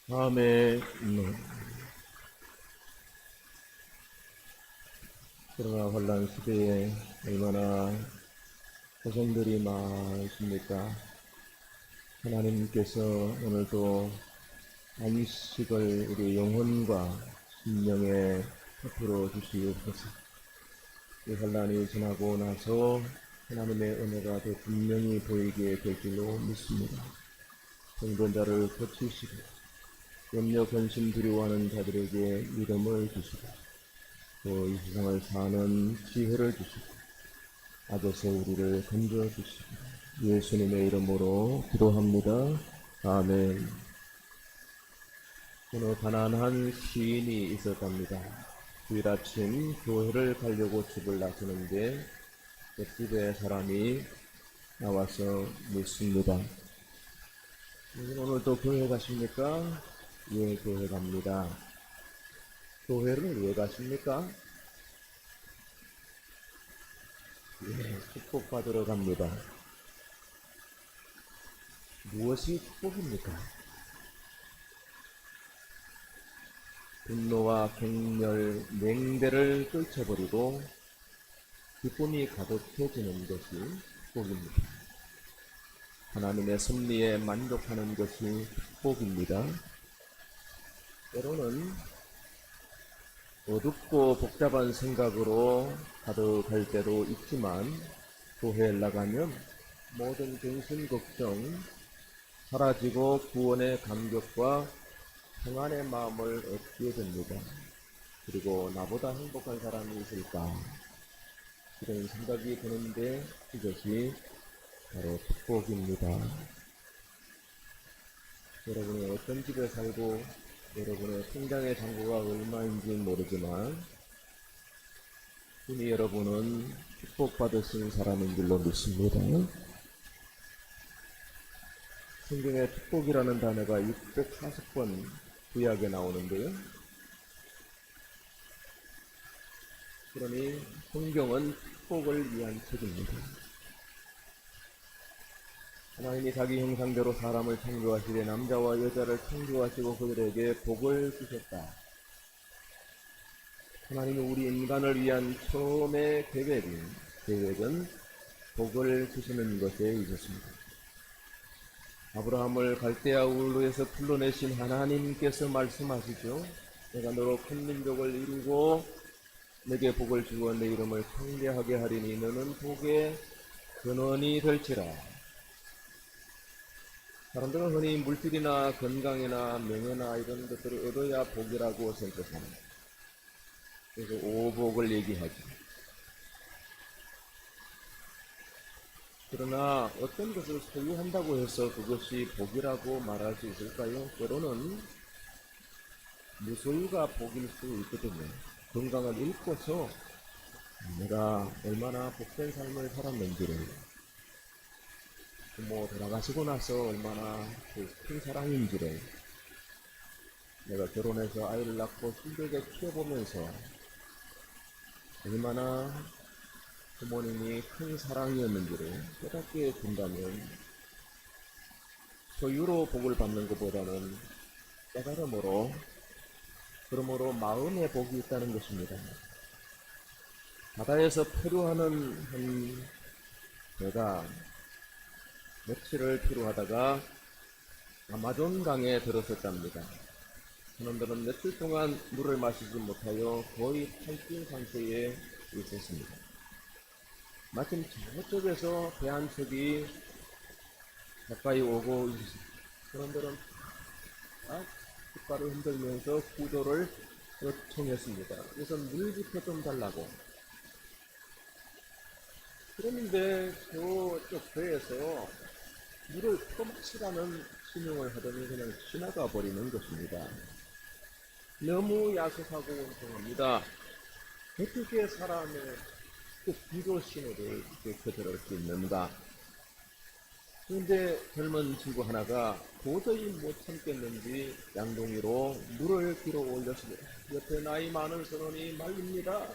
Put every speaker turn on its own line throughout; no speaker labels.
다음에 코로나 환란 시대에 얼마나 고생들이 많으십니까? 하나님께서 오늘도 안식을 우리 영혼과 심령에 베풀어 주시옵소서. 이 환란이 지나고 나서 하나님의 은혜가 더 분명히 보이게 될 줄로 믿습니다. 정전자를 고치시고 염려 근심 두려워하는 자들에게 믿음을 주시고 또 이 세상을 사는 지혜를 주시고 악에서 우리를 건져 주시고 예수님의 이름으로 기도합니다. 아멘. 어느 가난한 시인이 있었답니다. 주일 아침 교회를 가려고 집을 나서는데 옆집에 사람이 나와서 묻습니다. 오늘도 교회 가십니까? 예, 교회 갑니다. 교회를 왜 가십니까? 예, 축복받으러 갑니다. 무엇이 축복입니까? 분노와 격렬, 냉대를 떨쳐버리고 기쁨이 가득해지는 것이 축복입니다. 하나님의 섭리에 만족하는 것이 축복입니다. 때로는 어둡고 복잡한 생각으로 가득할 때도 있지만 교회에 나가면 모든 근심 걱정 사라지고 구원의 감격과 평안의 마음을 얻게 됩니다. 그리고 나보다 행복한 사람이 있을까 이런 생각이 드는데 이것이 바로 축복입니다. 여러분이 어떤 집에 살고 여러분의 통장의 잔고가 얼마인지 모르지만 이미 여러분은 축복받으신 사람인 줄로 믿습니다. 성경에 축복이라는 단어가 640번 구약에 나오는데요. 그러니 성경은 축복을 위한 책입니다. 하나님이 자기 형상대로 사람을 창조하시되 남자와 여자를 창조하시고 그들에게 복을 주셨다. 하나님이 우리 인간을 위한 처음의 계획은 복을 주시는 것에 있었습니다. 아브라함을 갈대아 우르에서 불러내신 하나님께서 말씀하시죠. 내가 너로 큰 민족을 이루고 내게 복을 주고 내 이름을 창대하게 하리니 너는 복의 근원이 될지라. 사람들은 흔히 물질이나 건강이나 명예나 이런 것들을 얻어야 복이라고 생각합니다. 그래서 오복을 얘기하죠. 그러나 어떤 것을 소유한다고 해서 그것이 복이라고 말할 수 있을까요? 때로는 무소유가 복일 수 있거든요. 건강을 잃고서 내가 얼마나 복된 삶을 살았는지를, 부모 돌아가시고 나서 얼마나 큰 사랑인지를, 내가 결혼해서 아이를 낳고 힘들게 키워보면서 얼마나 부모님이 큰 사랑이었는지를 깨닫게 된다면 소유로 복을 받는 것보다는 깨달음으로, 그러므로 마음의 복이 있다는 것입니다. 바다에서 표류하는 한 배가 며칠을 표류하다가 아마존 강에 들어섰답니다. 사람들은 며칠 동안 물을 마시지 못하여 거의 탈진 상태에 있었습니다. 마침 저쪽에서 배 한 척이 가까이 오고 있었습니다. 사람들은 딱 깃발을 흔들면서 구조를 요청했습니다. 그래서 물부터 좀 달라고. 그런데 저쪽 배에서 물을 퍼마시라는 신용을 하더니 그냥 지나가 버리는 것입니다. 너무 야속하고 원통합니다. 어떻게 사람의 그 구조 신호를 이렇게 들을 수 있는가? 그런데 젊은 친구 하나가 도저히 못 참겠는지 양동이로 물을 길어 올렸습니다. 옆에 나이 많은 선원이 말립니다.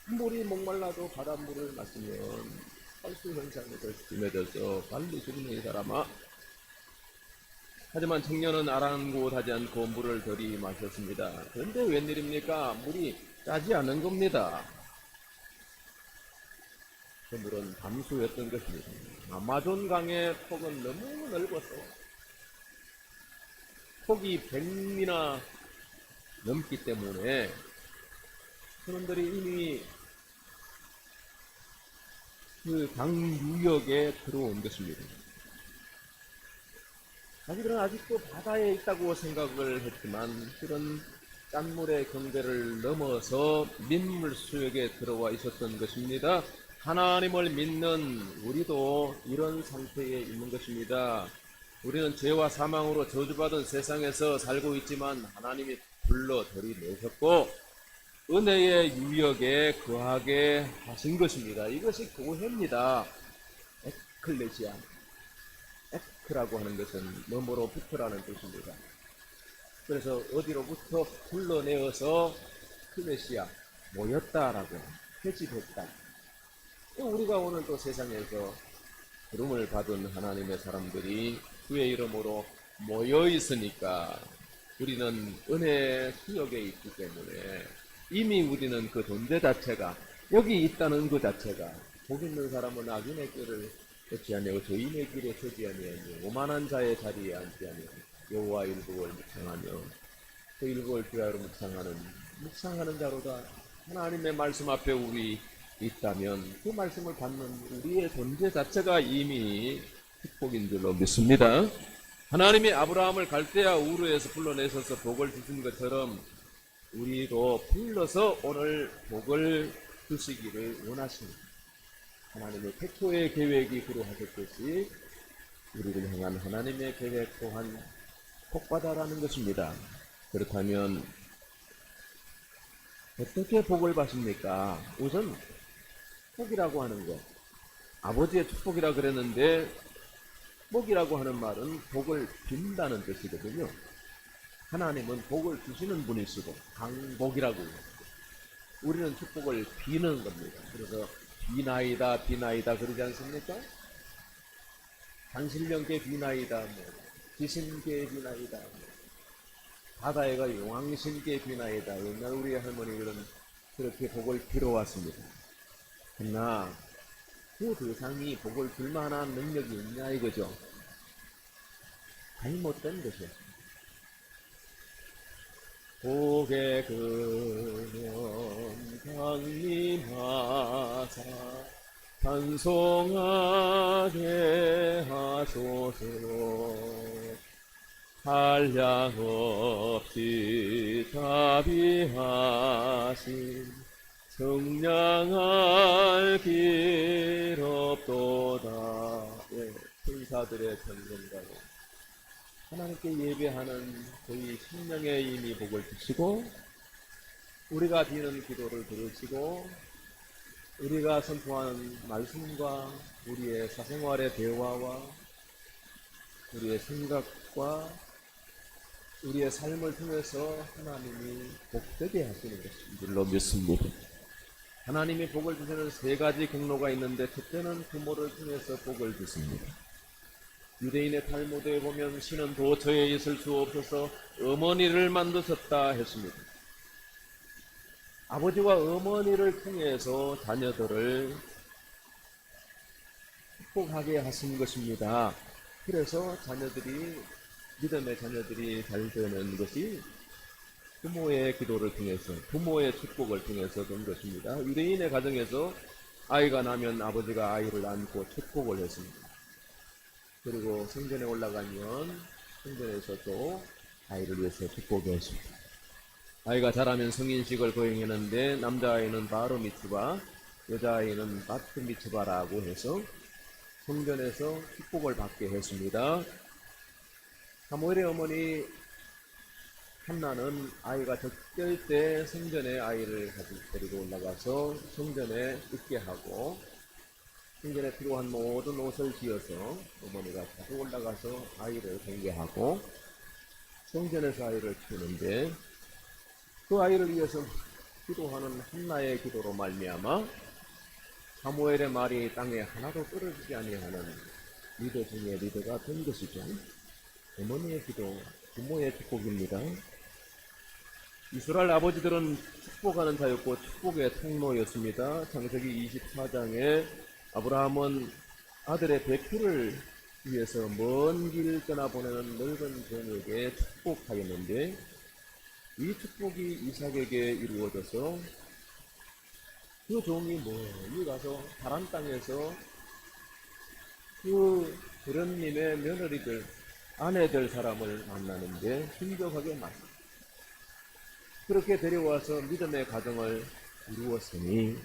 물이 목말라도 바닷물을 마시면 탈수 현상이 더 심해져서 빨리 죽는 이 사람아. 하지만 청년은 아랑곳하지 않고 물을 들이마셨습니다. 그런데 웬일입니까? 물이 짜지 않은 겁니다. 그 물은 담수였던 것입니다. 아마존 강의 폭은 너무 넓어서 폭이 100미나 넘기 때문에 그분들이 이미 그 강 유역에 들어온 것입니다. 자기들은 아직도 바다에 있다고 생각을 했지만 그런 짠물의 경계를 넘어서 민물 수역에 들어와 있었던 것입니다. 하나님을 믿는 우리도 이런 상태에 있는 것입니다. 우리는 죄와 사망으로 저주받은 세상에서 살고 있지만 하나님이 불러 들이내셨고 은혜의 유역에 거하게 하신 것입니다. 이것이 교회입니다. 에클레시아. 에크라고 하는 것은 뭐뭐로부터라는 뜻입니다. 그래서 어디로부터 불러내어서 클레시아 모였다라고 회집했다. 우리가 오늘 또 세상에서 부름을 받은 하나님의 사람들이 주의 이름으로 모여 있으니까 우리는 은혜 수역에 있기 때문에 이미 우리는 그 존재 자체가 여기 있다는 그 자체가 복 있는 사람은 악인의 길을 걷지 아니하고 죄인의 길에 서지 아니하며 오만한 자의 자리에 앉지 아니하며 여호와 일국을 묵상하며 그 일국을 주야로 묵상하는 자로다. 하나님의 말씀 앞에 우리 있다면 그 말씀을 받는 우리의 존재 자체가 이미 축복인 줄로 믿습니다. 하나님이 아브라함을 갈대아 우르에서 불러내셔서 복을 주신 것처럼 우리도 불러서 오늘 복을 주시기를 원하십니다. 하나님의 태초의 계획이 그러하셨듯이 우리를 향한 하나님의 계획 또한 복받아라는 것입니다. 그렇다면 어떻게 복을 받습니까? 우선 복이라고 하는 것, 아버지의 축복이라 그랬는데 복이라고 하는 말은 복을 빈다는 뜻이거든요. 하나님은 복을 주시는 분이시고 강복이라고 해요. 우리는 축복을 비는 겁니다. 그래서 비나이다 그러지 않습니까? 단신령께 비나이다, 기신께 비나이다, 바다에가 용왕신께 비나이다. 옛날 우리 할머니들은 그렇게 복을 빌어왔습니다. 그러나 그 대상이 복을 줄 만한 능력이 있냐 이거죠. 잘못된 것이었습니다. 복의 근원 강림하사 찬송하게 하소서. 한량없이 자비하신 성량할 길 없도다. 예, 천사들의 전쟁가로 하나님께 예배하는 저희 심령에 이미 복을 주시고 우리가 드리는 기도를 들으시고 우리가 선포하는 말씀과 우리의 사생활의 대화와 우리의 생각과 우리의 삶을 통해서 하나님이 복되게 하시는 것인 줄로 믿습니다. 하나님이 복을 주시는 세 가지 경로가 있는데 첫째는 부모를 통해서 복을 주십니다. 유대인의 탈무드에 보면 신은 도처에 있을 수 없어서 어머니를 만드셨다 했습니다. 아버지와 어머니를 통해서 자녀들을 축복하게 하신 것입니다. 그래서 믿음의 자녀들이 잘 되는 것이 부모의 기도를 통해서, 부모의 축복을 통해서 된 것입니다. 유대인의 가정에서 아이가 나면 아버지가 아이를 안고 축복을 했습니다. 그리고 성전에 올라가면 성전에서 또 아이를 위해서 축복했습니다. 아이가 자라면 성인식을 거행했는데 남자아이는 바로 미츠바, 여자아이는 바트 미츠바라고 해서 성전에서 축복을 받게 했습니다. 사무엘의 어머니 한나는 아이가 적절 때 성전에 아이를 데리고 올라가서 성전에 있게 하고 성전에 필요한 모든 옷을 지어서 어머니가 자주 올라가서 아이를 공개하고 성전에서 아이를 키우는데 그 아이를 위해서 기도하는 한나의 기도로 말미암아 사무엘의 말이 땅에 하나도 떨어지지 아니하는 리더 중에 리더가 된 것이죠. 어머니의 기도, 부모의 축복입니다. 이스라엘 아버지들은 축복하는 자였고 축복의 통로였습니다. 창세기 24장에 아브라함은 아들의 배필을 위해서 먼 길 떠나보내는 늙은 종에게 축복하였는데 이 축복이 이삭에게 이루어져서 그 종이 멀리 가서 다른 땅에서 그 도련님의 며느리들, 아내 될 사람을 만나는데 순종하게 만납니다. 그렇게 데려와서 믿음의 가정을 이루었으니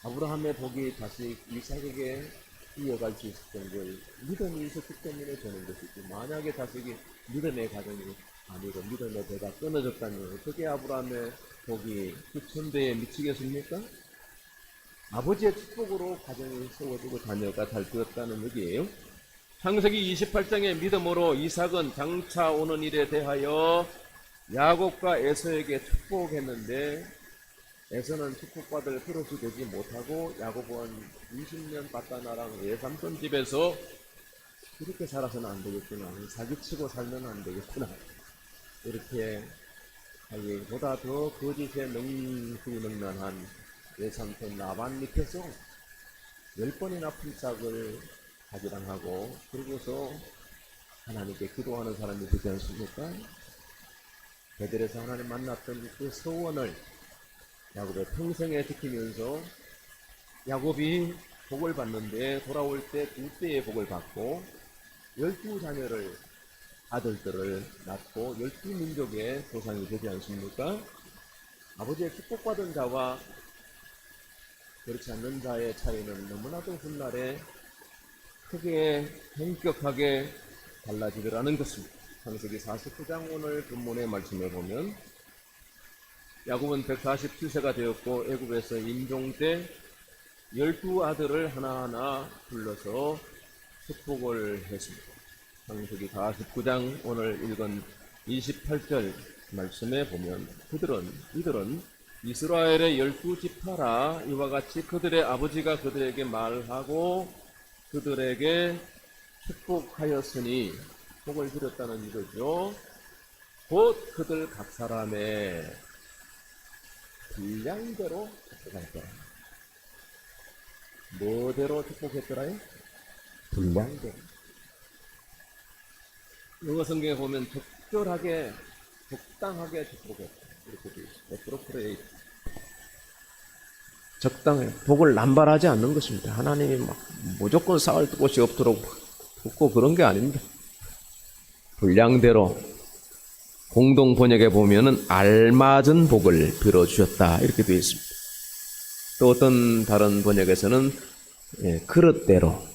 아브라함의 복이 다시 이삭에게 이어갈 수 있었던 걸 믿음이 있었기 때문에 되는 것이지, 만약에 자식이 믿음의 가정이 아니고 믿음의 배가 끊어졌다면 어떻게 아브라함의 복이 그 천대에 미치겠습니까? 아버지의 축복으로 가정이 세워지고 자녀가 잘 되었다는 얘기예요. 창세기 28장의 믿음으로 이삭은 장차 오는 일에 대하여 야곱과 에서에게 축복했는데 에서는 축복받을 그릇이 되지 못하고 야곱은 20년 바다나랑 외삼촌 집에서 이렇게 살아서는 안 되겠구나, 사기치고 살면 안 되겠구나, 이렇게 하기보다 더 거짓에 능수능란한 외삼촌 라반 밑에서 10번이나 품삯을 가지랑하고 그러고서 하나님께 기도하는 사람이 되지 않습니까? 베델에서 하나님 만났던 그 소원을 야곱의 평생에 지키면서 야곱이 복을 받는데 돌아올 때 2배의 복을 받고 12자녀를 아들들을 낳고 12민족의 조상이 되지 않습니까? 아버지의 축복받은 자와 그렇지 않는 자의 차이는 너무나도 훗날에 크게 현격하게 달라지더라는 것입니다. 창세기 49장 오늘 본문의 말씀에 보면 야곱은 147세가 되었고 애굽에서 임종 때 12아들을 하나하나 불러서 축복을 했습니다. 창세기 49장 오늘 읽은 28절 말씀에 보면 이들은 이스라엘의 12지파라 이와 같이 그들의 아버지가 그들에게 말하고 그들에게 축복하였으니 복을 드렸다는 이거죠. 곧 그들 각 사람의 분량대로 축복했더라. 뭐대로 축복했더라요? 분량대로. 영어 성경에 보면 적절하게, 적당하게 축복했다, 이렇게 되어 있습니다. 프로프레이트. 적당해. 복을 남발하지 않는 것입니다. 하나님이 막 무조건 쌓을 곳이 없도록 붓고 그런 게 아닙니다. 분량대로. 공동 번역에 보면은 알맞은 복을 빌어주셨다, 이렇게 되어 있습니다. 또 어떤 다른 번역에서는 그릇대로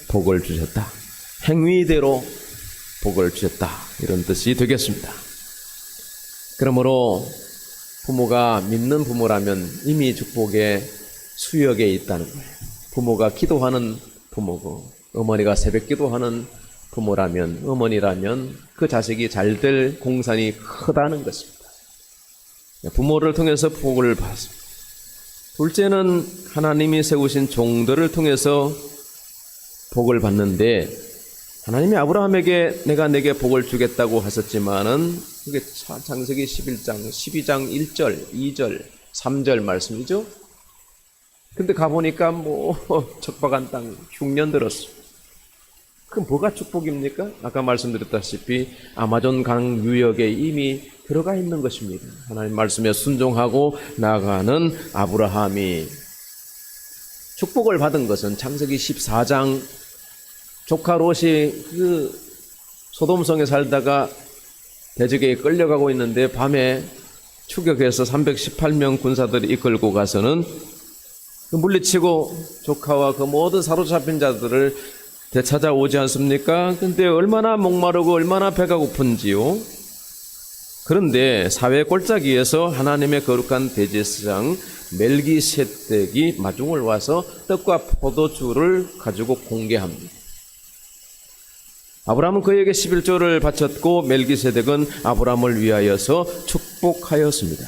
복을 주셨다, 행위대로 복을 주셨다, 이런 뜻이 되겠습니다. 그러므로 부모가 믿는 부모라면 이미 축복의 수역에 있다는 거예요. 부모가 기도하는 부모고 어머니가 새벽 기도하는 부모라면, 어머니라면 그 자식이 잘 될 공산이 크다는 것입니다. 부모를 통해서 복을 받습니다. 둘째는 하나님이 세우신 종들을 통해서 복을 받는데, 하나님이 아브라함에게 내가 내게 복을 주겠다고 하셨지만은 그게 창세기 11장 12장 1절 2절 3절 말씀이죠. 근데 가보니까 척박한 땅 흉년 들었어. 그럼 뭐가 축복입니까? 아까 말씀드렸다시피 아마존 강 유역에 이미 들어가 있는 것입니다. 하나님 말씀에 순종하고 나아가는 아브라함이 축복을 받은 것은 창세기 14장 조카 롯이 그 소돔성에 살다가 대적에 끌려가고 있는데 밤에 추격해서 318명 군사들이 이끌고 가서는 물리치고 조카와 그 모든 사로잡힌 자들을 되찾아오지 않습니까? 근데 얼마나 목마르고 얼마나 배가 고픈지요. 그런데 사회 골짜기에서 하나님의 거룩한 대제사장 멜기세덱이 마중을 와서 떡과 포도주를 가지고 공개합니다. 아브라함은 그에게 11조를 바쳤고 멜기세덱은 아브라함을 위하여서 축복하였습니다.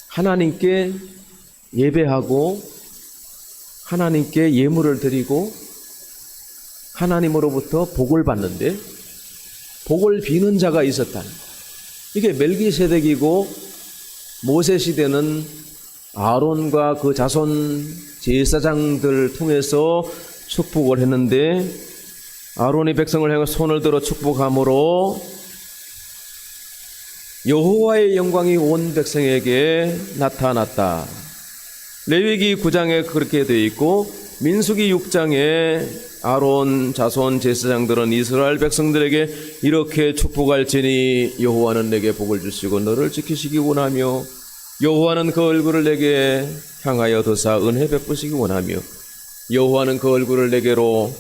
하나님께 예배하고 하나님께 예물을 드리고 하나님으로부터 복을 받는데 복을 비는 자가 있었다는 거예요. 이게 멜기세덱이고 모세 시대는 아론과 그 자손 제사장들 통해서 축복을 했는데 아론이 백성을 향해 손을 들어 축복함으로 여호와의 영광이 온 백성에게 나타났다. 레위기 9장에 그렇게 되어 있고 민수기 6장에 아론 자손 제사장들은 이스라엘 백성들에게 이렇게 축복할지니 여호와는 내게 복을 주시고 너를 지키시기 원하며 여호와는 그 얼굴을 내게 향하여 드사 은혜 베푸시기 원하며 여호와는 그 얼굴을 내게로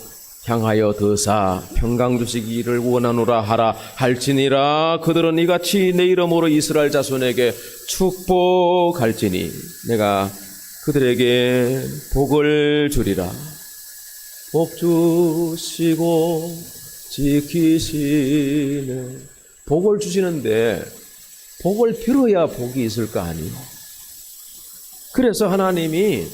향하여 드사 평강 주시기를 원하노라 하라 할지니라. 그들은 이같이 내 이름으로 이스라엘 자손에게 축복할지니 내가 그들에게 복을 주리라. 복 주시고 지키시네. 복을 주시는데 복을 빌어야 복이 있을 거 아니에요. 그래서 하나님이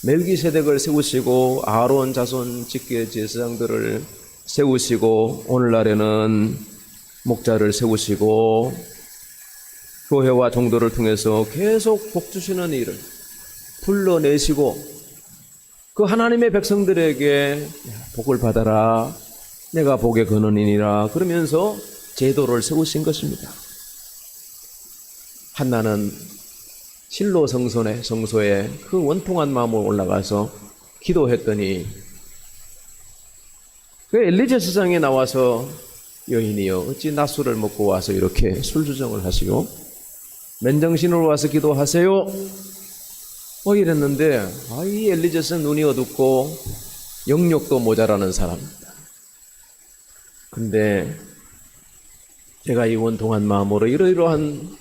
멜기세덱을 세우시고 아론 자손 직계 제사장들을 세우시고 오늘날에는 목자를 세우시고 교회와 종도를 통해서 계속 복 주시는 일을 불러내시고 그 하나님의 백성들에게 복을 받아라 내가 복의 근원이니라 그러면서 제도를 세우신 것입니다. 한나는 실로 성소에 그 원통한 마음으로 올라가서 기도했더니 그 엘리제 스장에 나와서 여인이여 어찌 낮술을 먹고 와서 이렇게 술주정을 하시고 맨정신으로 와서 기도하세요 이랬는데 이 엘리제스는 눈이 어둡고 영역도 모자라는 사람입니다. 근데 제가 이 원통한 마음으로 이러이러한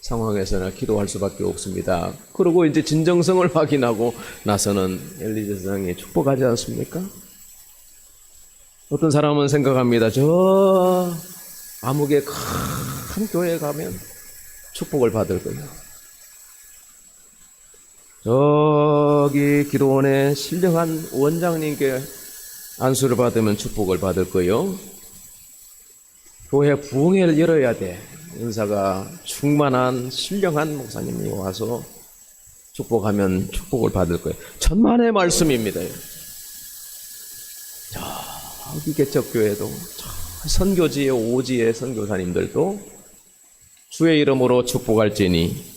상황에서는 기도할 수밖에 없습니다. 그리고 이제 진정성을 확인하고 나서는 엘리제 스장이 축복하지 않습니까? 어떤 사람은 생각합니다. 저 암흑의 큰 교회에 가면 축복을 받을 거예요. 저기 기도원의 신령한 원장님께 안수를 받으면 축복을 받을 거예요. 교회 부흥회를 열어야 돼. 은사가 충만한 신령한 목사님이 와서 축복하면 축복을 받을 거예요. 천만의 말씀입니다. 저기 개척교회도 선교지의 오지의 선교사님들도 주의 이름으로 축복할지니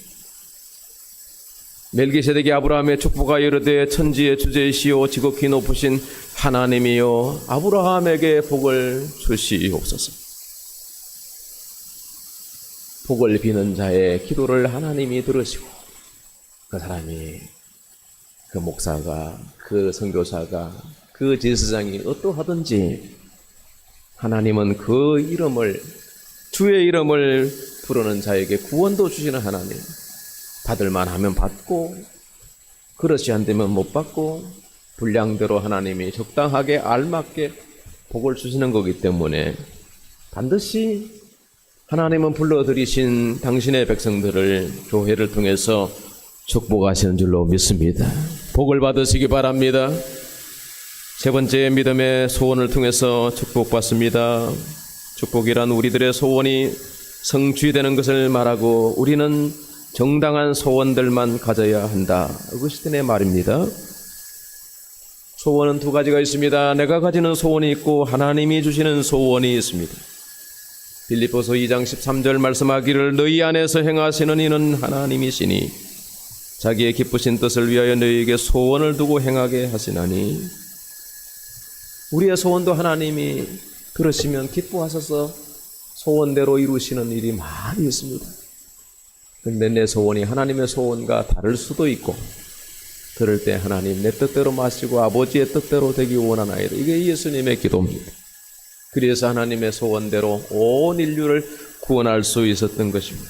멜기세덱이 아브라함의 축복하여 이르되 천지의 주제이시오 지극히 높으신 하나님이여 아브라함에게 복을 주시옵소서. 복을 비는 자의 기도를 하나님이 들으시고 그 사람이 그 목사가 그 선교사가 그 제사장이 어떠하든지 하나님은 그 이름을 주의 이름을 부르는 자에게 구원도 주시는 하나님 받을만 하면 받고 그렇지 않으면 못 받고 분량대로 하나님이 적당하게 알맞게 복을 주시는 거기 때문에 반드시 하나님은 불러들이신 당신의 백성들을 교회를 통해서 축복하시는 줄로 믿습니다. 복을 받으시기 바랍니다. 세 번째 믿음의 소원을 통해서 축복받습니다. 축복이란 우리들의 소원이 성취되는 것을 말하고 우리는 정당한 소원들만 가져야 한다. 어거스틴의 말입니다. 소원은 두 가지가 있습니다. 내가 가지는 소원이 있고 하나님이 주시는 소원이 있습니다. 빌립보서 2장 13절 말씀하기를 너희 안에서 행하시는 이는 하나님이시니 자기의 기쁘신 뜻을 위하여 너희에게 소원을 두고 행하게 하시나니 우리의 소원도 하나님이 들으시면 기뻐하셔서 소원대로 이루시는 일이 많이 있습니다. 근데 내 소원이 하나님의 소원과 다를 수도 있고 그럴 때 하나님 내 뜻대로 마시고 아버지의 뜻대로 되기 원하나이다. 이게 예수님의 기도입니다. 그래서 하나님의 소원대로 온 인류를 구원할 수 있었던 것입니다.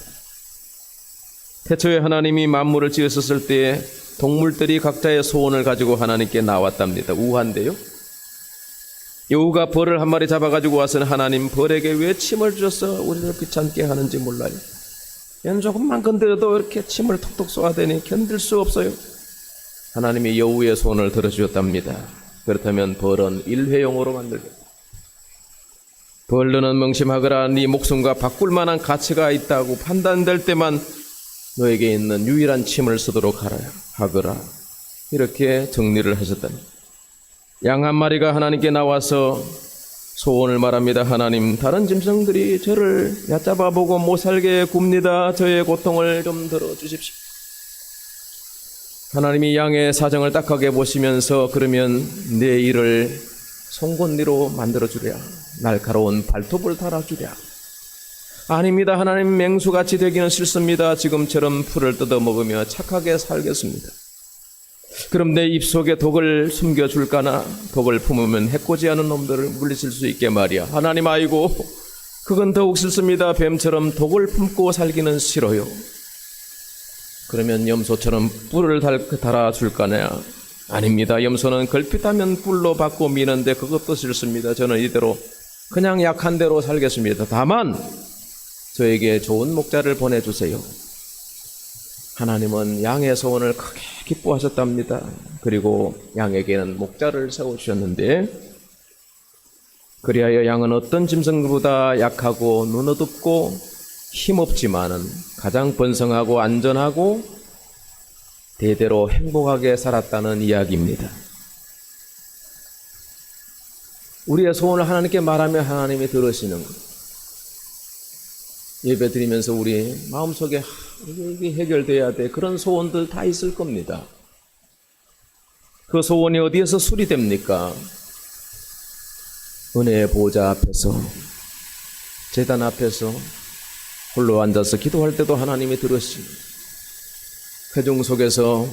태초에 하나님이 만물을 지으셨을 때에 동물들이 각자의 소원을 가지고 하나님께 나왔답니다. 우한데요. 여우가 벌을 한 마리 잡아가지고 와서는 하나님 벌에게 왜 침을 주셔서 우리를 귀찮게 하는지 몰라요. 얘는 조금만 건드려도 이렇게 침을 톡톡 쏘아대니 견딜 수 없어요. 하나님이 여우의 소원을 들어주셨답니다. 그렇다면 벌은 일회용으로 만들겠다. 벌르는 명심하거라. 네 목숨과 바꿀 만한 가치가 있다고 판단될 때만 너에게 있는 유일한 침을 쓰도록 하거라. 이렇게 정리를 하셨답니다. 양 한 마리가 하나님께 나와서 소원을 말합니다. 하나님, 다른 짐승들이 저를 얕잡아보고 못살게 굽니다. 저의 고통을 좀 들어주십시오. 하나님이 양의 사정을 딱하게 보시면서 그러면 내 일을 송곳니로 만들어주랴. 날카로운 발톱을 달아주랴. 아닙니다. 하나님, 맹수같이 되기는 싫습니다. 지금처럼 풀을 뜯어먹으며 착하게 살겠습니다. 그럼 내 입속에 독을 숨겨줄까나? 독을 품으면 해코지 않은 놈들을 물리칠 수 있게 말이야. 하나님, 아이고, 그건 더욱 싫습니다. 뱀처럼 독을 품고 살기는 싫어요. 그러면 염소처럼 뿔을 달아줄까나? 아닙니다. 염소는 걸핏하면 뿔로 받고 미는데 그것도 싫습니다. 저는 이대로 그냥 약한 대로 살겠습니다. 다만 저에게 좋은 목자를 보내주세요. 하나님은 양의 소원을 크게 기뻐하셨답니다. 그리고 양에게는 목자를 세워주셨는데, 그리하여 양은 어떤 짐승보다 약하고 눈어둡고 힘없지만은 가장 번성하고 안전하고 대대로 행복하게 살았다는 이야기입니다. 우리의 소원을 하나님께 말하면 하나님이 들으시는 것. 예배 드리면서 우리 마음속에 이게 해결돼야 돼, 그런 소원들 다 있을 겁니다. 그 소원이 어디에서 수리됩니까? 은혜의 보좌 앞에서, 제단 앞에서 홀로 앉아서 기도할 때도 하나님이 들으시고, 회중 속에서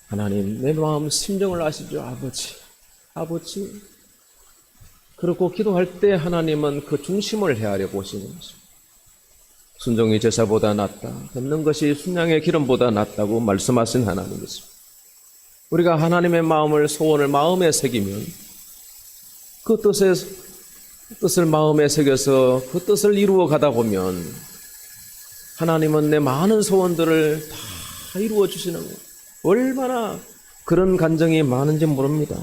하나님, 내 마음 심정을 아시죠? 아버지. 그렇고 기도할 때 하나님은 그 중심을 헤아려 보시는 것입니다. 순종이 제사보다 낫다, 걷는 것이 순양의 기름보다 낫다고 말씀하신 하나님이십니다. 우리가 하나님의 마음을, 소원을 마음에 새기면 그 뜻을 마음에 새겨서 그 뜻을 이루어 가다 보면 하나님은 내 많은 소원들을 다 이루어 주시는 거예요. 얼마나 그런 간증이 많은지 모릅니다.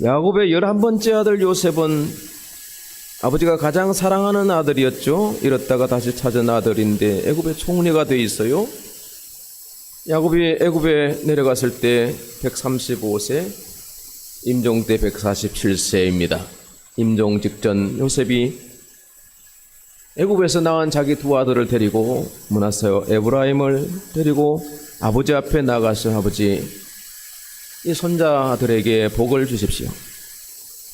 야곱의 11번째 아들 요셉은 아버지가 가장 사랑하는 아들이었죠. 잃었다가 다시 찾은 아들인데 애굽의 총리가 돼 있어요. 야곱이 애굽에 내려갔을 때 135세, 임종 때 147세입니다. 임종 직전 요셉이 애굽에서 낳은 자기 두 아들을 데리고 므낫세 에브라임을 데리고 아버지 앞에 나가서, 아버지, 이 손자들에게 복을 주십시오.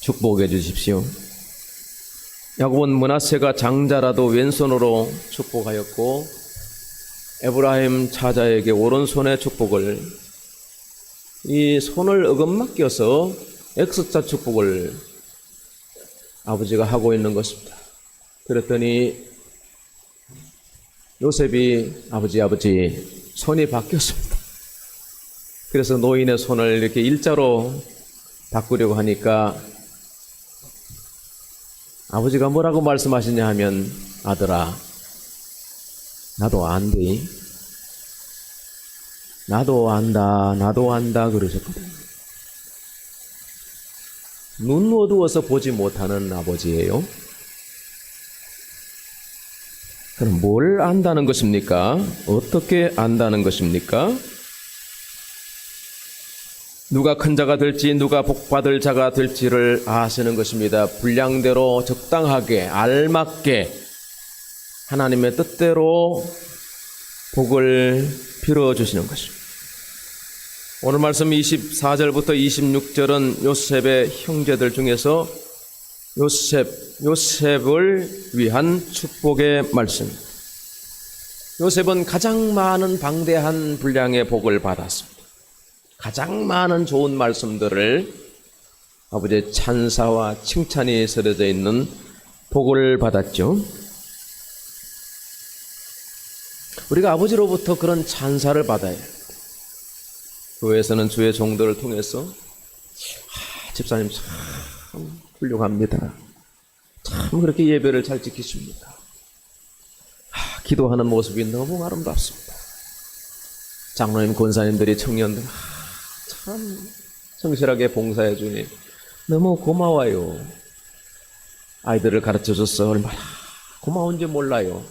축복해 주십시오. 야곱은 므낫세가 장자라도 왼손으로 축복하였고, 에브라임 차자에게 오른손의 축복을, 이 손을 어긋맡겨서 X자 축복을 아버지가 하고 있는 것입니다. 그랬더니 요셉이 아버지 손이 바뀌었습니다. 그래서 노인의 손을 이렇게 일자로 바꾸려고 하니까 아버지가 뭐라고 말씀하시냐 하면, 아들아, 나도 안돼. 나도 안다 그러셨거든요. 눈 어두워서 보지 못하는 아버지예요. 그럼 뭘 안다는 것입니까? 어떻게 안다는 것입니까? 누가 큰 자가 될지, 누가 복받을 자가 될지를 아시는 것입니다. 분량대로 적당하게 알맞게 하나님의 뜻대로 복을 빌어주시는 것입니다. 오늘 말씀 24절부터 26절은 요셉의 형제들 중에서 요셉을 위한 축복의 말씀. 요셉은 가장 많은 방대한 분량의 복을 받았습니다. 가장 많은 좋은 말씀들을, 아버지의 찬사와 칭찬이 서려져 있는 복을 받았죠. 우리가 아버지로부터 그런 찬사를 받아야 해요. 교회에서는 주의 종들을 통해서 집사님 참 훌륭합니다. 참 그렇게 예배를 잘 지키십니다. 기도하는 모습이 너무 아름답습니다. 장로님, 권사님들이, 청년들 참 성실하게 봉사해 주니 너무 고마워요. 아이들을 가르쳐줘서 얼마나 고마운지 몰라요.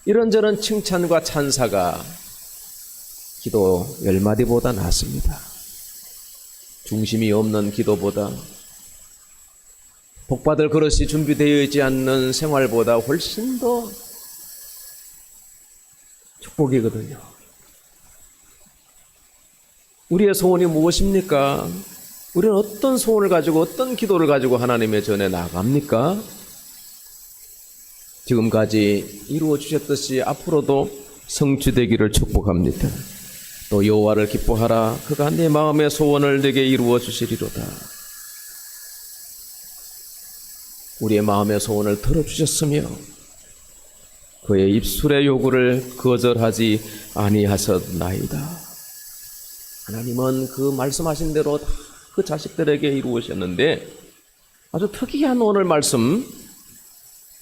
이런저런 칭찬과 찬사가 기도 10마디보다 낫습니다. 중심이 없는 기도보다, 복받을 그릇이 준비되어 있지 않는 생활보다 훨씬 더 축복이거든요. 우리의 소원이 무엇입니까? 우리는 어떤 소원을 가지고, 어떤 기도를 가지고 하나님의 전에 나갑니까? 지금까지 이루어 주셨듯이 앞으로도 성취되기를 축복합니다. 또 여호와를 기뻐하라. 그가 내 마음의 소원을 내게 이루어 주시리로다. 우리의 마음의 소원을 들어주셨으며 그의 입술의 요구를 거절하지 아니하셨나이다. 하나님은 그 말씀하신 대로 다 그 자식들에게 이루으셨는데, 아주 특이한 오늘 말씀,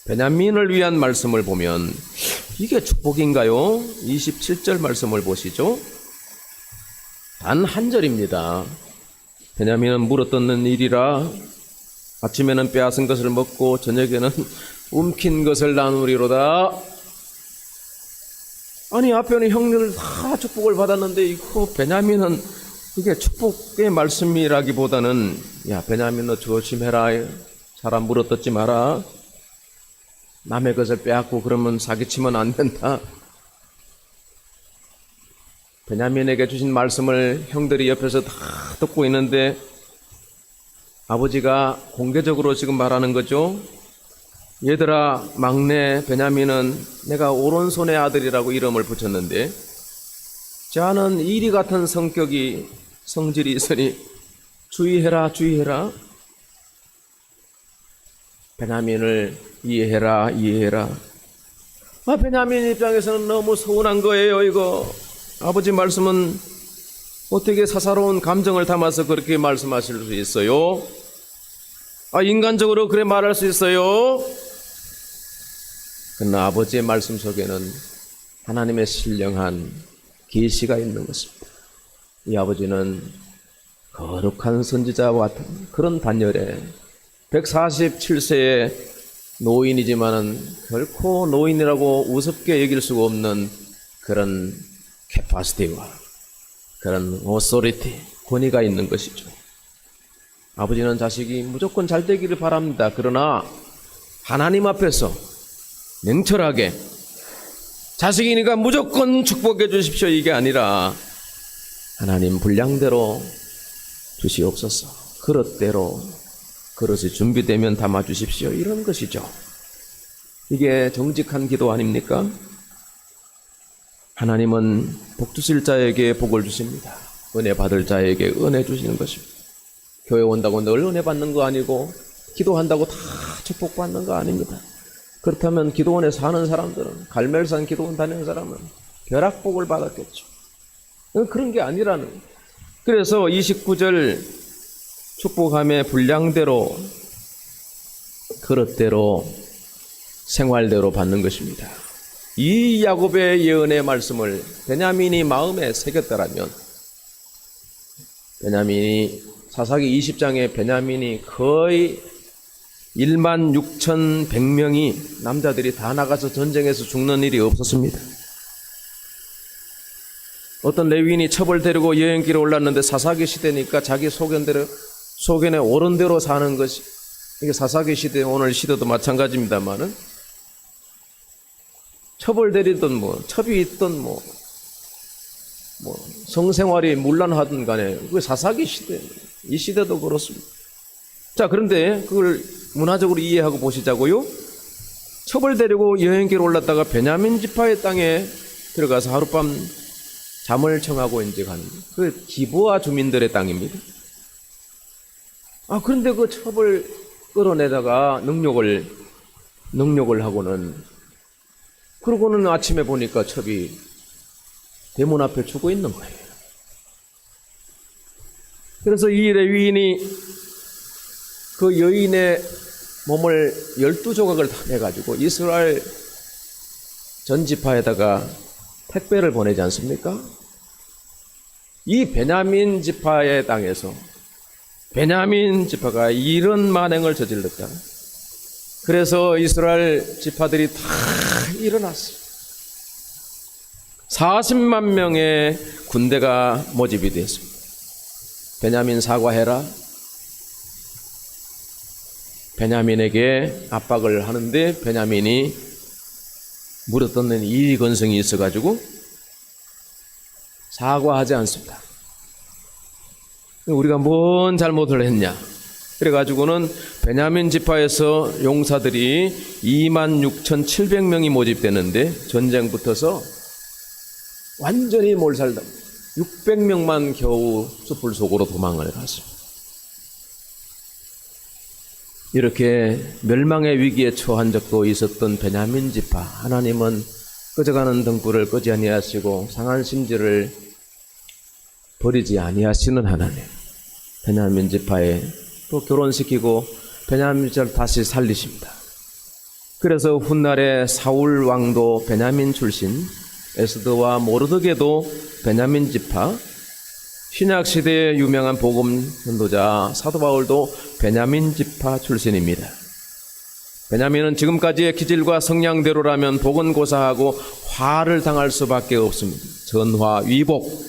베냐민을 위한 말씀을 보면 이게 축복인가요? 27절 말씀을 보시죠. 단 한 절입니다. 베냐민은 물어뜯는 일이라 아침에는 빼앗은 것을 먹고 저녁에는 움킨 것을 나누리로다. 아니, 앞에는 형님들 다 축복을 받았는데 이거 베냐민은 이게 축복의 말씀이라기보다는, 야 베냐민 너 조심해라, 사람 물어뜯지 마라, 남의 것을 빼앗고 그러면 사기치면 안 된다. 베냐민에게 주신 말씀을 형들이 옆에서 다 듣고 있는데 아버지가 공개적으로 지금 말하는 거죠. 얘들아, 막내 베냐민은 내가 오른손의 아들이라고 이름을 붙였는데 저는 이리 같은 성질이 있으니 주의해라, 주의해라. 베냐민을 이해해라, 이해해라. 베냐민 입장에서는 너무 서운한 거예요. 이거 아버지 말씀은 어떻게 사사로운 감정을 담아서 그렇게 말씀하실 수 있어요? 인간적으로 그래 말할 수 있어요? 그러나 아버지의 말씀 속에는 하나님의 신령한 계시가 있는 것입니다. 이 아버지는 거룩한 선지자와 같은 그런 단열에 147세의 노인이지만은 결코 노인이라고 우습게 여길 수가 없는 그런 캐파시티와 그런 오소리티, 권위가 있는 것이죠. 아버지는 자식이 무조건 잘 되기를 바랍니다. 그러나 하나님 앞에서 냉철하게 자식이니까 무조건 축복해 주십시오, 이게 아니라 하나님 분량대로 주시옵소서, 그릇대로 그릇이 준비되면 담아 주십시오, 이런 것이죠. 이게 정직한 기도 아닙니까? 하나님은 복 주실 자에게 복을 주십니다. 은혜 받을 자에게 은혜 주시는 것입니다. 교회 온다고 늘 은혜 받는 거 아니고 기도한다고 다 축복받는 거 아닙니다. 그렇다면 기도원에 사는 사람들은, 갈멜산 기도원 다니는 사람은 벼락복을 받았겠죠. 그런 게 아니라는 거예요. 그래서 29절 축복함의 분량대로, 그릇대로, 생활대로 받는 것입니다. 이 야곱의 예언의 말씀을 베냐민이 마음에 새겼더라면, 베냐민이 사사기 20장에 베냐민이 거의 16,100명이 남자들이 다 나가서 전쟁에서 죽는 일이 없었습니다. 어떤 레위인이 첩을 데리고 여행길에 올랐는데 사사기 시대니까 자기 소견에 옳은 대로 사는 것이, 이게 사사기 시대, 오늘 시대도 마찬가지입니다만은, 첩을 데리든 첩이 있든 성생활이 문란하든 간에 그게 사사기 시대, 이 시대도 그렇습니다. 자, 그런데 그걸 문화적으로 이해하고 보시자고요. 첩을 데리고 여행길 올랐다가 베냐민 지파의 땅에 들어가서 하룻밤 잠을 청하고 이제 가는, 그 기브아 주민들의 땅입니다. 그런데 그 첩을 끌어내다가 능욕을 하고는, 그러고는 아침에 보니까 첩이 대문 앞에 죽어 있는 거예요. 그래서 이 레위인이 그 여인의 몸을 12조각을 다 내가지고 이스라엘 전 지파에다가 택배를 보내지 않습니까? 이 베냐민 지파의 땅에서 베냐민 지파가 이런 만행을 저질렀다. 그래서 이스라엘 지파들이 다 일어났어요. 40만 명의 군대가 모집이 됐습니다. 베냐민 사과해라. 베냐민에게 압박을 하는데 베냐민이 물어뜯는 이의건성이 있어가지고 사과하지 않습니다. 우리가 뭔 잘못을 했냐? 그래가지고는 베냐민 지파에서 용사들이 26,700명이 모집되는데 전쟁 붙어서 완전히 몰살당 600명만 겨우 숲을 속으로 도망을 갔습니다. 이렇게 멸망의 위기에 처한 적도 있었던 베냐민 지파, 하나님은 꺼져가는 등불을 끄지 아니하시고 상한 심지를 버리지 아니하시는 하나님. 베냐민 지파에 또 결혼시키고 베냐민 지파를 다시 살리십니다. 그래서 훗날에 사울 왕도 베냐민 출신, 에스더와 모르드게도 베냐민 지파, 신약 시대의 유명한 복음 전도자 사도 바울도 베냐민 지파 출신입니다. 베냐민은 지금까지의 기질과 성향대로라면 복은 고사하고 화를 당할 수밖에 없습니다. 전화, 위복.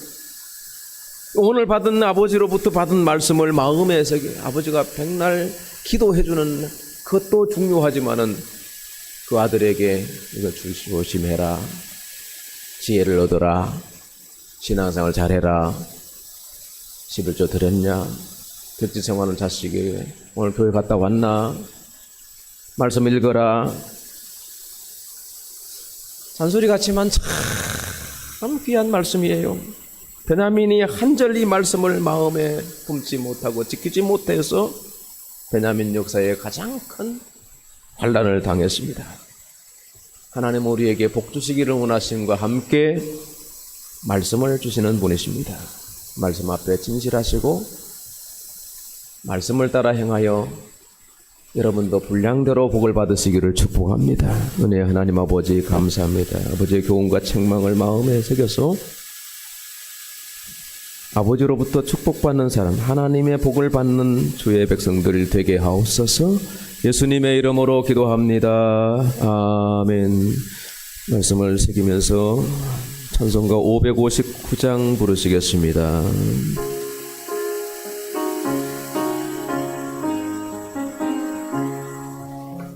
오늘 받은 아버지로부터 받은 말씀을 마음에 새겨 아버지가 백날 기도해주는 그것도 중요하지만은 그 아들에게 이거 조심해라, 지혜를 얻어라, 신앙생활 잘해라, 11조 드렸냐, 격지생활은 자식이 오늘 교회 갔다 왔나, 말씀 읽어라. 잔소리 같지만 참 귀한 말씀이에요. 베냐민이 한 절 이 말씀을 마음에 품지 못하고 지키지 못해서 베냐민 역사에 가장 큰 환난을 당했습니다. 하나님 우리에게 복 주시기를 원하심과 함께 말씀을 주시는 분이십니다. 말씀 앞에 진실하시고 말씀을 따라 행하여 여러분도 분량대로 복을 받으시기를 축복합니다. 은혜의 하나님 아버지 감사합니다. 아버지의 교훈과 책망을 마음에 새겨서 아버지로부터 축복받는 사람, 하나님의 복을 받는 주의 백성들 되게 하옵소서. 예수님의 이름으로 기도합니다. 아멘. 말씀을 새기면서 찬송가 559장 부르시겠습니다.